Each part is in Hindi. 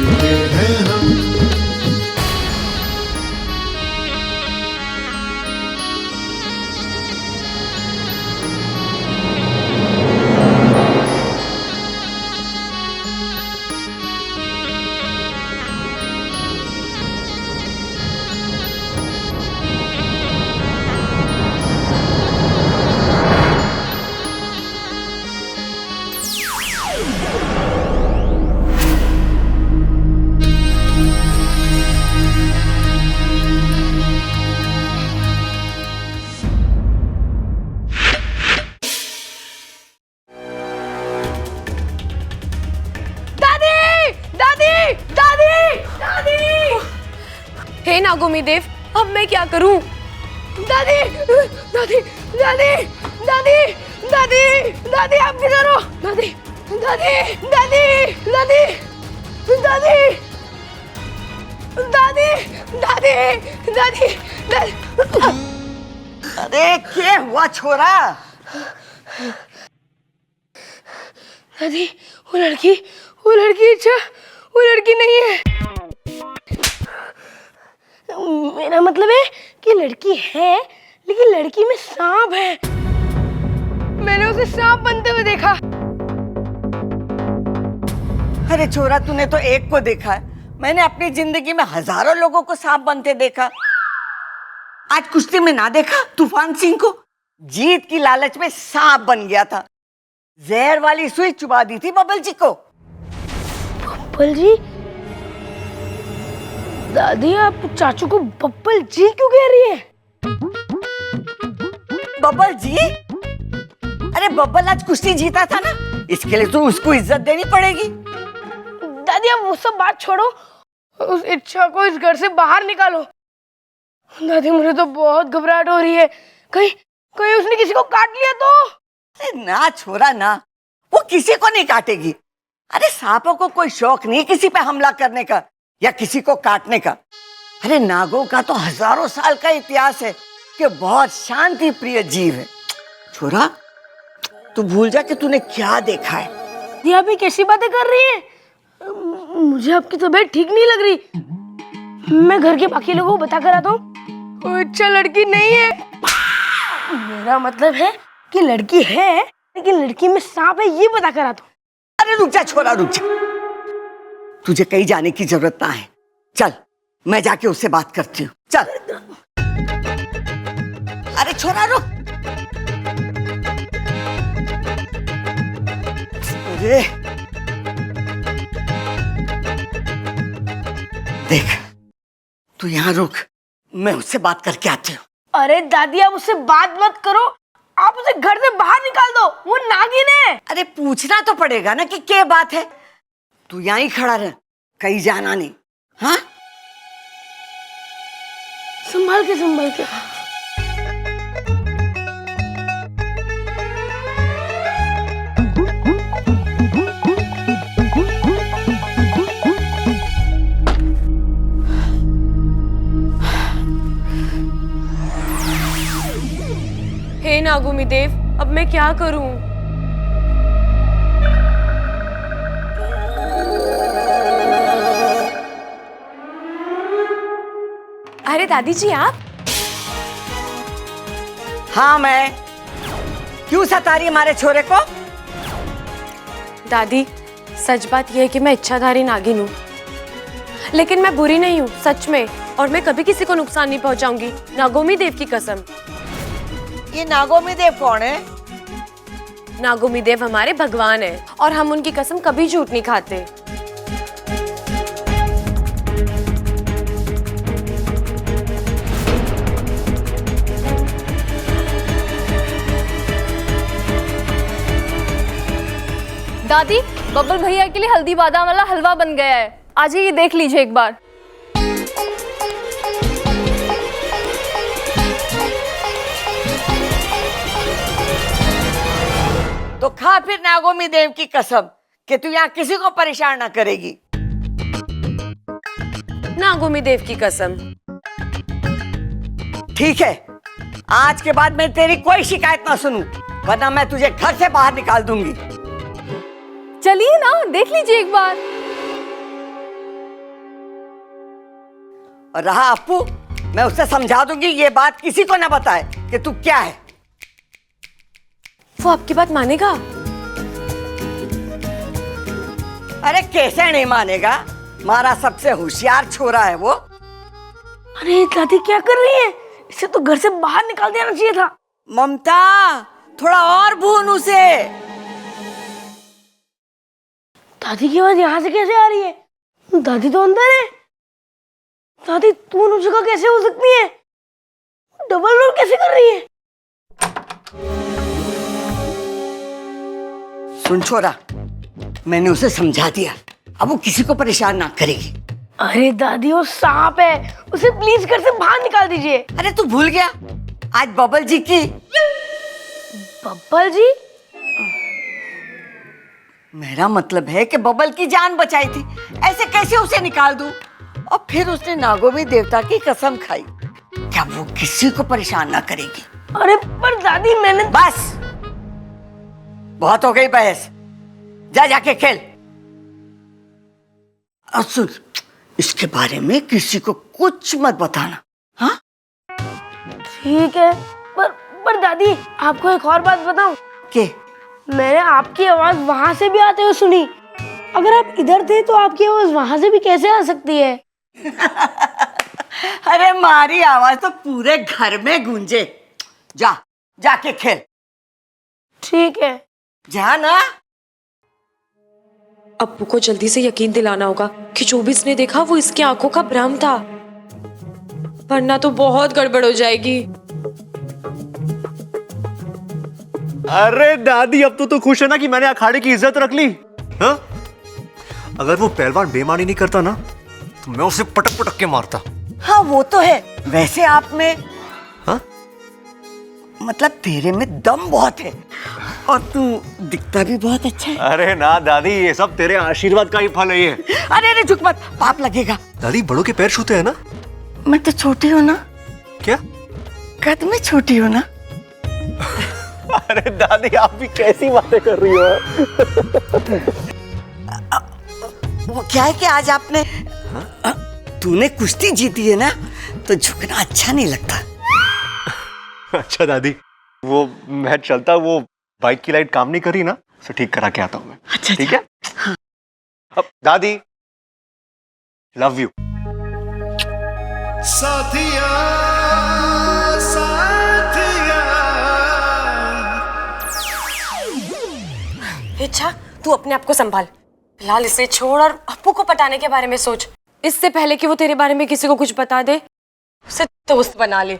जुड़े हैं हम। हे नागोमी देव, अब मैं क्या करूं? दादी दादी दादी दादी दादी दादी आप किधर हो? दादी दादी दादी दादी दादी दादी दादी दादी दादी। अरे क्या हुआ छोरा? दादी वो लड़की अच्छा वो लड़की नहीं है। मेरा मतलब है कि लड़की है लेकिन लड़की में सांप है। मैंने उसे सांप बनते हुए देखा। अरे छोरा तूने तो एक को देखा है, मैंने अपनी जिंदगी में हजारों लोगों को सांप बनते देखा। आज कुश्ती में ना देखा तूफान सिंह को? जीत की लालच में सांप बन गया था, जहर वाली सुई चुबा दी थी बबल जी को। बब्बल जी? दादी आप चाचू को बब्बल जी क्यों कह रही है? बबल जी? अरे बब्बल आज कुश्ती जीता था ना, इसके लिए तो उसको इज्जत देनी पड़ेगी। दादी आप वो सब बात छोड़ो, उस इच्छा को इस घर से बाहर निकालो। दादी मुझे तो बहुत घबराहट हो रही है, कहीं कहीं उसने किसी को काट लिया तो? अरे ना छोरा ना, वो किसी को नहीं काटेगी। अरे सांपों को कोई शौक नहीं किसी पे हमला करने का या किसी को काटने का। अरे नागों का तो हजारों साल का इतिहास है कि बहुत शांति प्रिय जीव है। छोरा तू भूल जा कि तूने क्या देखा है। ये अभी कैसी बातें कर रही है? मुझे आपकी तबीयत ठीक नहीं लग रही। मैं घर के बाकी लोगों को बता कर आता हूँ। वो अच्छा लड़की नहीं है। मेरा मतलब है कि लड़की है लेकिन लड़की में सांप है, ये बता कर आता हूँ। अरे रुक जा छोरा रुक जा, तुझे कहीं जाने की जरूरत ना है। चल मैं जाके उससे बात करती हूँ, चल। अरे छोरा रुक। अरे देख तू यहाँ रुक, मैं उससे बात करके आती हूँ। अरे दादी आप उससे बात मत करो, आप उसे घर से बाहर निकाल दो, वो नागिन है। अरे पूछना तो पड़ेगा ना कि क्या बात है। तू यहाँ ही खड़ा रह, कहीं जाना नहीं। हाँ संभाल के संभाल के। हे नागोमी देव, अब मैं क्या करूं? अरे दादी जी आप? हाँ मैं। क्यों सता रही हमारे छोरे को? दादी सच बात यह है कि मैं इच्छाधारी नागिन हूँ, लेकिन मैं बुरी नहीं हूँ सच में, और मैं कभी किसी को नुकसान नहीं पहुंचाऊंगी, नागोमी देव की कसम। ये नागोमी देव कौन है? नागोमी देव हमारे भगवान है और हम उनकी कसम कभी झूठ नहीं खाते। दादी बब्बल भैया के लिए हल्दी बादाम वाला हलवा बन गया है, आज ये देख लीजिए एक बार। तो खा फिर नागोमी देव की कसम कि तू यहाँ किसी को परेशान ना करेगी। नागोमी देव की कसम। ठीक है, आज के बाद मैं तेरी कोई शिकायत ना सुनूं, वरना मैं तुझे घर से बाहर निकाल दूंगी। चलिए ना देख लीजिए एक बार। और रहा अप्पू, मैं उसे समझा दूंगी ये बात किसी को ना बताए कि तू क्या है। वो आपकी बात मानेगा? अरे कैसे नहीं मानेगा, हमारा सबसे होशियार छोरा है वो। अरे दादी क्या कर रही है? इसे तो घर से बाहर निकाल देना चाहिए था। ममता, थोड़ा और भून उसे। दादी की आवाज यहाँ से कैसे आ रही है? दादी तो अंदर है। दादी तू उन जगह कैसे हो सकती है? डबल रोल कैसे कर रही है? सुन छोरा, मैंने उसे समझा दिया, अब वो किसी को परेशान ना करेगी। अरे दादी वो सांप है, उसे प्लीज घर से बाहर निकाल दीजिए। अरे तू भूल गया आज बबल जी की। बब्बल जी? मेरा मतलब है कि बबल की जान बचाई थी, ऐसे कैसे उसे निकाल दूं? और फिर उसने नागोमी देवता की कसम खाई, क्या वो किसी को परेशान ना करेगी। अरे पर दादी मैंने बस बहुत हो गई बहस, जा जाके खेल। और सुन, इसके बारे में किसी को कुछ मत बताना, हाँ? ठीक है, पर दादी आपको एक और बात बताऊं? के? मैंने आपकी आवाज वहां से भी आते हुए सुनी। अगर आप इधर थे तो आपकी आवाज वहां से भी कैसे आ सकती है? अरे मारी आवाज तो पूरे घर में गूंजे। जा जाके खेल। ठीक है। जा ना। अप्पू को जल्दी से यकीन दिलाना होगा कि जो भी इसने देखा वो इसकी आंखों का भ्रम था, वरना तो बहुत गड़बड़ हो जाएगी। अरे दादी, अब तो खुश है ना कि मैंने अखाड़े की इज्जत रख ली? हाँ? अगर वो पहलवान बेईमानी नहीं करता ना तो मैं उसे पटक पटक के मारता। हाँ वो तो है, वैसे आप में, हाँ? मतलब तेरे में दम बहुत है और तू दिखता भी बहुत अच्छा है। अरे ना दादी, ये सब तेरे आशीर्वाद का ही फल है ये। अरे झुक मत, पाप लगेगा। दादी बड़ों के पैर छूते हैं ना? मैं तो छोटी हूँ ना। क्या? कद में छोटी हूँ ना। अरे दादी, आप भी कैसी बातें कर रही हो? वो क्या है कि आज आपने, तूने कुश्ती जीती है ना, तो झुकना अच्छा नहीं लगता। अच्छा दादी, वो मैं चलता, वो बाइक की लाइट काम नहीं कर रही ना, तो ठीक करा के आता हूँ मैं। अच्छा, ठीक है? हाँ। अब दादी, लव यू। साथिया साथिया। इच्छा, तू अपने आप को संभाल। फिलहाल इसे छोड़ और अप्पू को पटाने के बारे में सोच। इससे पहले कि वो तेरे बारे में किसी को कुछ बता दे, उसे दोस्त बना ले।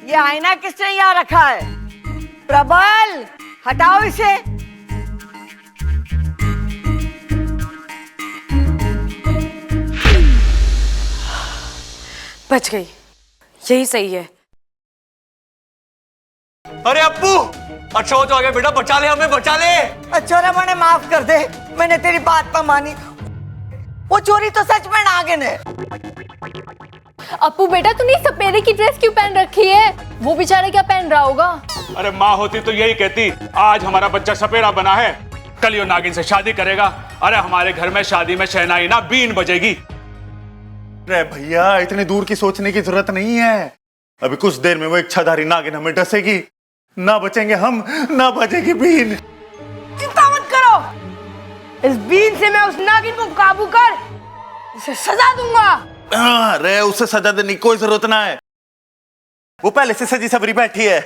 ये आईना किसने यहाँ रखा है? प्रबल, हटाओ इसे। बच गई, यही सही है। अरे अप्पू, अच्छा हो तो आ गया बेटा, बचा ले हमें, बचा ले। अच्छा रे, मैंने माफ कर दे, मैंने तेरी बात पर मानी। वो चोरी तो सच में नागिन है। अप्पू बेटा, तूने सपेरे की ड्रेस क्यों पहन रखी है? वो बेचारा क्या पहन रहा होगा? अरे माँ होती तो यही कहती, आज हमारा बच्चा सपेरा बना है, कल यो नागिन से शादी करेगा। अरे हमारे घर में शादी में शहनाई ना बीन बजेगी। अरे भैया इतनी दूर की सोचने की जरूरत नहीं है। अभी कुछ देर में वो इच्छाधारी नागिन हमें डसेगी, ना बचेंगे हम, ना बचेगी बीन। चिंता मत करो, इस बीन से मैं उस नागिन को काबू कर उसे सजा दूंगा। अरे उसे सजा देने की कोई जरूरत ना है, वो पहले से सजी सबरी बैठी है।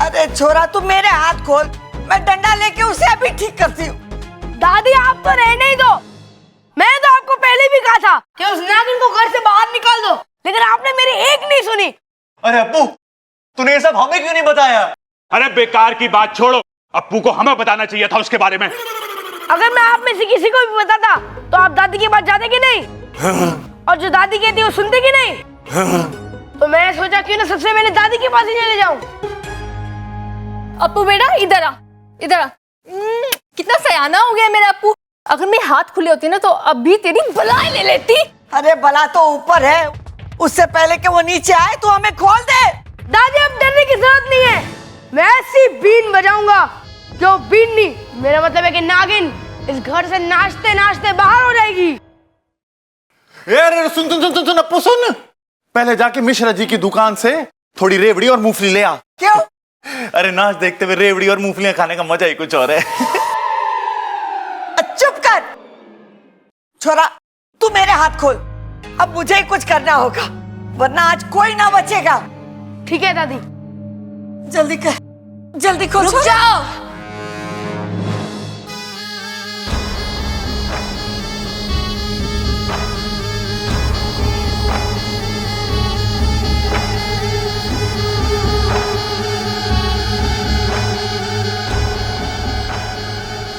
अरे छोरा तू मेरे हाथ खोल, मैं डंडा लेके उसे अभी ठीक करती हूँ। दादी आप तो रहने ही दो, मैंने तो आपको पहले भी कहा था कि उस नागिन को घर से बाहर निकाल दो, लेकिन आपने मेरी एक नहीं सुनी। अरे अप्पू, तूने ये सब हमें क्यों नहीं बताया? अरे बेकार की बात छोड़ो, अप्पू को हमें बताना चाहिए था उसके बारे में। अगर मैं आप में से किसी को भी बताता तो आप दादी के पास जाते कि नहीं? और जो दादी कहती है वो सुनते कि नहीं? तो मैंने सोचा क्यों ना सबसे पहले दादी के पास ही चले जाऊं। अप्पू बेटा इधर आ, इधर आ। कितना सयाना हो गया मेरा अप्पू। अगर मेरे हाथ खुले होते ना तो अभी तेरी बलाई ले लेती। अरे बला तो ऊपर है, उससे पहले कि वो नीचे आए तो हमें खोल दे। दादी अब डरने की जरूरत नहीं है, मैं ऐसी बीन बजाऊंगा जो बीन नहीं, मेरा मतलब है कि नागिन इस घर से नाचते नाचते बाहर हो जाएगी। अरे सुन सुन सुन सुन सुन अप्पू सुन, पहले जाके मिश्रा जी की दुकान से थोड़ी रेवड़ी और मूंगफली ले आ। क्यों? अरे नाच देखते हुए रेवड़ी और मूंगफलियां खाने का मजा ही कुछ और है। चुप कर छोरा, तू मेरे हाथ खोल, अब मुझे ही कुछ करना होगा वरना आज कोई ना बचेगा। ठीक है दादी। जल्दी कर, जल्दी खोल। रुक जाओ।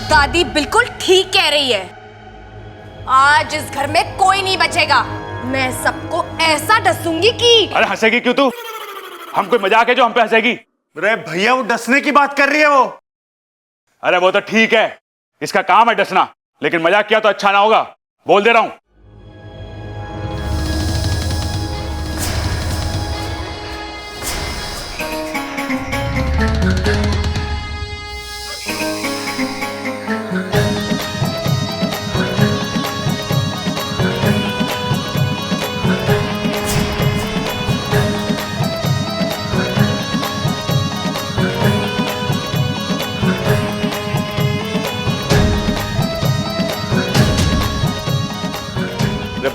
दादी बिल्कुल ठीक कह रही है, आज इस घर में कोई नहीं बचेगा। मैं सबको ऐसा डसूंगी कि। अरे हंसेगी क्यों तू? हम कोई मजाक है जो हम पे हंसेगी? अरे भैया वो डसने की बात कर रही है वो। अरे वो तो ठीक है, इसका काम है डसना, लेकिन मजाक किया तो अच्छा ना होगा, बोल दे रहा हूं।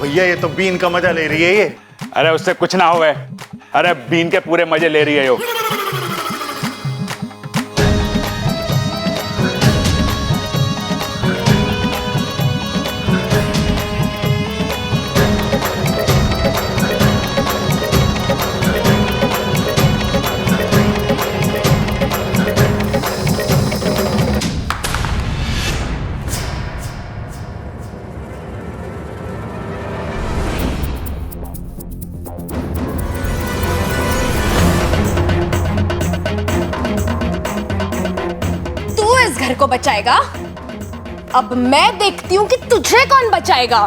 भैया ये तो बीन का मजा ले रही है ये। अरे उससे कुछ ना होवे, अरे बीन के पूरे मजे ले रही है यो। को बचाएगा, अब मैं देखती हूं कि तुझे कौन बचाएगा।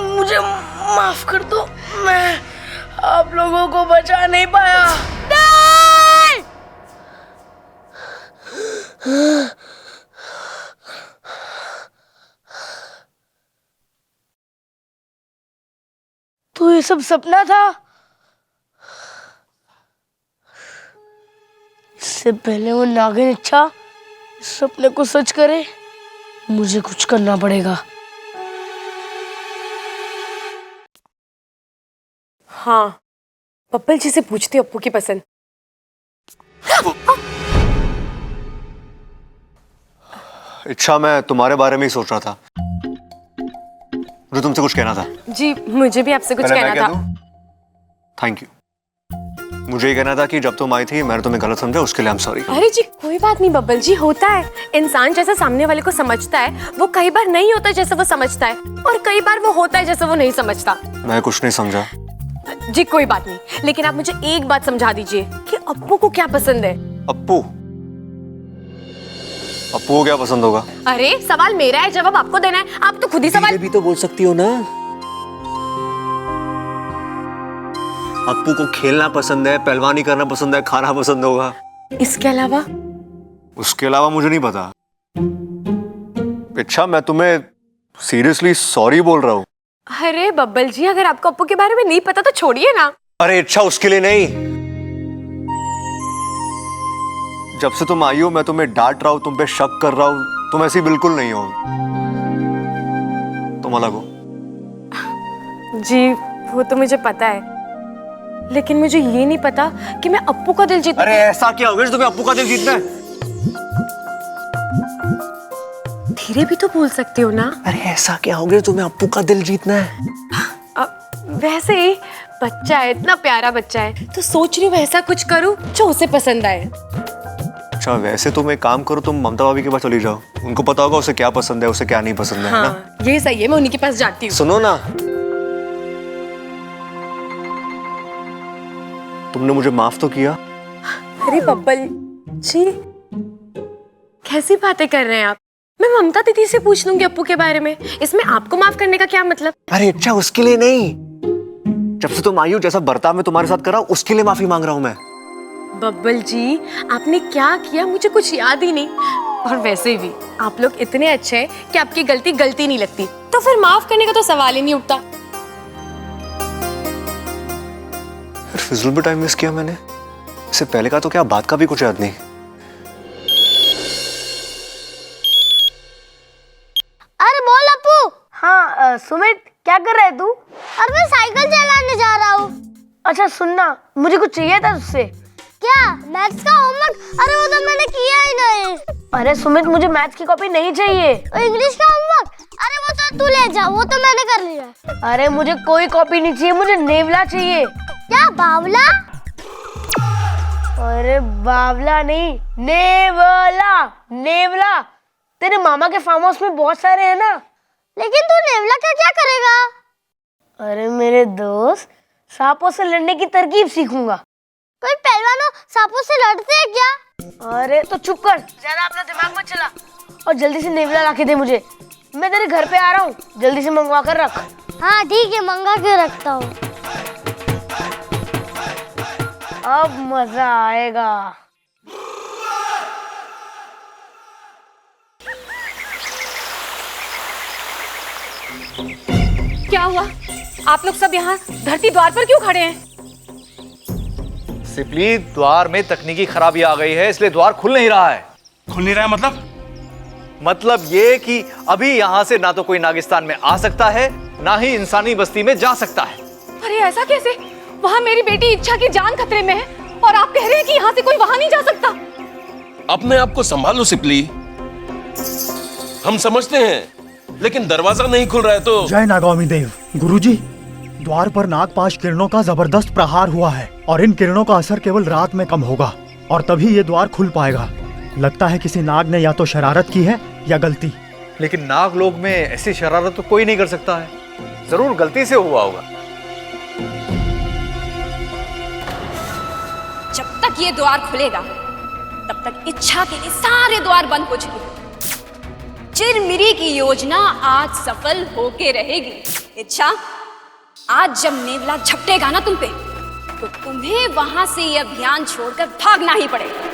मुझे माफ कर दो, मैं आप लोगों को बचा नहीं पाया। तो ये सब सपना था? इससे पहले वो नागिन इच्छा इस सपने को सच करे, मुझे कुछ करना पड़ेगा। हाँ, पप्पल जी से पूछती हूँ अप्पू की पसंद। इच्छा, मैं तुम्हारे बारे में ही सोच रहा था, मुझे तुमसे कुछ कहना था। जी मुझे भी आपसे कुछ कहना था। Thank you. मुझे ये कहना था कि जब तुम आई थी मैंने तुम्हें गलत समझा, उसके लिए आई एम सॉरी। अरे जी कोई बात नहीं बब्बल जी, होता है। इंसान जैसा सामने वाले को समझता है वो कई बार नहीं होता जैसा वो समझता है, और कई बार वो होता है जैसा वो नहीं समझता। मैं कुछ नहीं समझा। जी कोई बात नहीं, लेकिन आप मुझे एक बात समझा दीजिए कि अप्पू को क्या पसंद है। अप्पू को क्या पसंद होगा? अरे सवाल मेरा है, जवाब आपको देना है, आप तो खुद ही सवाल। भी तो बोल सकती हो ना। अप्पू को खेलना पसंद है, पहलवानी करना पसंद है, खाना पसंद होगा। इसके अलावा? उसके अलावा मुझे नहीं पता। अच्छा, मैं तुम्हें सीरियसली सॉरी बोल रहा हूँ। अरे बब्बल जी, अगर आपको अप्पू के बारे में नहीं पता तो छोड़िए ना। अरे अच्छा, उसके लिए नहीं। जब से तुम आई हो मैं तुम्हें डांट रहा हूँ, तुम पे शक कर रहा हूँ, तुम ऐसी बिल्कुल नहीं हो। तुम अलग हो। जी वो तो मुझे पता है, लेकिन मुझे ये नहीं पता कि मैं अप्पू का दिल जीत। अरे ऐसा क्या हो गया तुम्हें अप्पू का दिल जीतना है? धीरे भी तो बोल सकते हो ना। अरे ऐसा क्या हो गया तुम्हें अप्पू का दिल जीतना है? वैसे ही बच्चा है, इतना प्यारा बच्चा है, तो सोच रही हूँ ऐसा कुछ करूँ जो उसे पसंद आए। अच्छा, वैसे तुम एक काम करो, तुम ममता भाभी के पास चली जाओ, उनको पता होगा उसे क्या पसंद है, उसे क्या नहीं पसंद है। हाँ, ना? ये सही है, मैं उन्हीं के पास जाती हूँ। सुनो ना, तुमने मुझे माफ तो किया। अरे बब्बल जी, कैसी बातें कर रहे हैं आप? मैं ममता दीदी से पूछ लूंगी अप्पू के बारे में, इसमें आपको माफ करने का क्या मतलब? अरे अच्छा, उसके लिए नहीं, जब से तुम आई हो जैसा बर्ताव मैं तुम्हारे साथ कर रहा हूं उसके लिए माफी मांग रहा हूं मैं। बब्बल जी, आपने क्या किया मुझे कुछ याद ही नहीं, और वैसे भी आप लोग इतने अच्छे हैं कि आपकी गलती गलती नहीं लगती, तो फिर माफ करने का तो सवाल ही नहीं उठता। फिजूल भी टाइम मिस किया मैंने, इससे पहले का तो क्या बात का भी कुछ याद नहीं। अरे बोल अप्पू। हाँ सुमित, क्या कर रहा है तू? और मैं साइकिल चलाने जा रहा हूँ। अच्छा सुनना, मुझे कुछ चाहिए था तुझसे। क्या? मैथ्स का होमवर्क? अरे वो तो मैंने किया ही नहीं। अरे सुमित, मुझे मैथ्स की कॉपी नहीं चाहिए। और इंग्लिश का होमवर्क? अरे वो तो तू ले जा, वो तो मैंने कर लिया। अरे मुझे कोई कॉपी नहीं चाहिए, मुझे नेवला चाहिए। क्या बावला? अरे बावला नहीं, नेवला। नेवला तेरे मामा के फार्म हाउस में बहुत सारे हैं ना। लेकिन तू नेवला का क्या करेगा? अरे मेरे दोस्त, सांपों से लड़ने की तरकीब सीखूंगा। कोई पहलवान सांपों से लड़ते हैं क्या? अरे तो चुप कर, ज्यादा अपना दिमाग मत चला, और जल्दी से नेवला लाके दे मुझे। मैं तेरे घर पे आ रहा हूँ, जल्दी से मंगवा कर रख। हाँ ठीक है, मंगा के रखता हूँ। अब मजा आएगा। क्या हुआ? आप लोग सब यहाँ धरती द्वार पर क्यों खड़े हैं? सिपली, द्वार में तकनीकी खराबी आ गई है, इसलिए द्वार खुल नहीं रहा है। खुल नहीं रहा है मतलब ये कि अभी यहाँ से ना तो कोई नागिस्तान में आ सकता है, ना ही इंसानी बस्ती में जा सकता है। अरे ऐसा कैसे? वहाँ मेरी बेटी इच्छा की जान खतरे में है, और आप कह रहे हैं कि यहाँ से कोई वहाँ नहीं जा सकता। अपने आप को संभालो सिपली, हम समझते हैं, लेकिन दरवाजा नहीं खुल रहा है तो। जय नागामी देव। गुरुजी, द्वार पर नागपाश किरणों का जबरदस्त प्रहार हुआ है, और इन किरणों का असर केवल रात में कम होगा, और तभी ये द्वार खुल पाएगा। लगता है किसी नाग ने या तो शरारत की है या गलती। लेकिन नाग लोग में ऐसी शरारत तो कोई नहीं कर सकता है, जरूर गलती से हुआ होगा। जब तक ये द्वार खुलेगा तब तक इच्छा के लिए सारे द्वार बंद हो चुके। चिरमिरी की योजना आज सफल होके रहेगी। इच्छा, आज जब नेवला झपटेगा ना तुम पे, तो तुम्हें वहां से ये अभियान छोड़कर भागना ही पड़ेगा।